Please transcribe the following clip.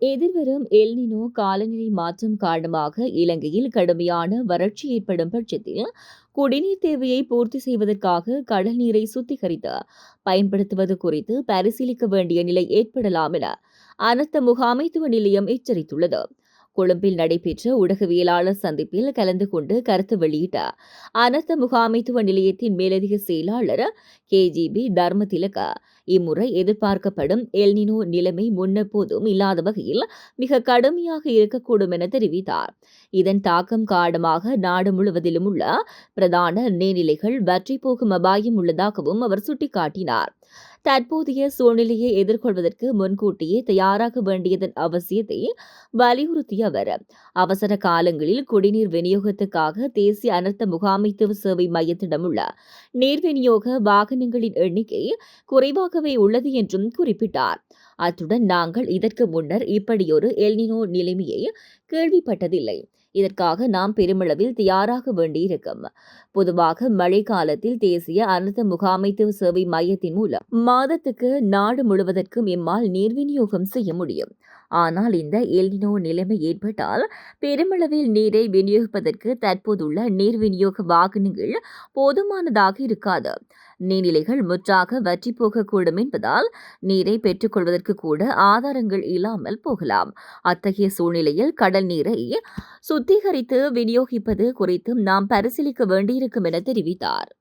எதிர்வரும் எல்னினோ காலநிலை மாற்றம் காரணமாக இலங்கையில் கடுமையான வறட்சி ஏற்படும் பட்சத்தில் குடிநீர் தேவையை பூர்த்தி செய்வதற்காக கடல் நீரை சுத்திகரித்து பயன்படுத்துவது குறித்து பரிசீலிக்க வேண்டிய நிலை ஏற்படலாம் என அனர்த்த முகாமைத்துவ நிலையம் எச்சரித்துள்ளது. கொழும்பில் நடைபெற்ற ஊடகவியலாளர் சந்திப்பில் கலந்து கொண்டு கருத்து வெளியிட்ட அனர்த்த முகாமைத்துவ நிலையத்தின் மேலதிக செயலாளர் KGB தர்மதிலக இம்முறை எதிர்பார்க்கப்படும் எல்னினோ நிலைமை முன்னெப்போதும் இல்லாத வகையில் மிக கடுமையாக இருக்கக்கூடும் என தெரிவித்தார். இதன் தாக்கம் காரணமாக நாடு முழுவதிலும் உள்ள பிரதான நீர்நிலைகள் வற்றி போகும் அபாயம் உள்ளதாகவும் அவர் சுட்டிக்காட்டினார். தற்போதைய சூழ்நிலையை எதிர்கொள்வதற்கு முன்கூட்டியே தயாராக வேண்டியதன் அவசியத்தை வலியுறுத்திய அவர் அவசர காலங்களில் குடிநீர் விநியோகத்துக்காக தேசிய அனர்த்த முகாமைத்துவ சேவை மையத்திடம் உள்ள நீர் விநியோக வாகனங்களின் எண்ணிக்கை குறைவாகவே உள்ளது என்றும் குறிப்பிட்டார். அத்துடன் நாங்கள் இதற்கு முன்னர் இப்படியொரு எல்னினோ நிலைமையை கேள்விப்பட்டதில்லை. இதற்காக நாம் பெருமளவில் தயாராக வேண்டியிருக்கும். பொதுவாக மழை காலத்தில் தேசிய அனர்த்த முகாமைத்துவ சேவை மையத்தின் மூலம் மாதத்துக்கு நாடு முழுவதற்கும் எம்மால் நீர் விநியோகம் செய்ய முடியும். ஆனால் இந்த எல்னினோ நிலைமை ஏற்பட்டால் பெருமளவில் நீரை விநியோகிப்பதற்கு தற்போதுள்ள நீர் விநியோக வாகனங்கள் போதுமானதாக இருக்காது. நீர்நிலைகள் முற்றாக வற்றி போகக்கூடும் என்பதால் நீரை பெற்றுக்கொள்வதற்கு கூட ஆதாரங்கள் இல்லாமல் போகலாம். அத்தகைய சூழ்நிலையில் கடல் நீரை சுத்திகரித்து விநியோகிப்பது குறித்தும் நாம் பரிசீலிக்க வேண்டியிருக்கும் என தெரிவித்தார்.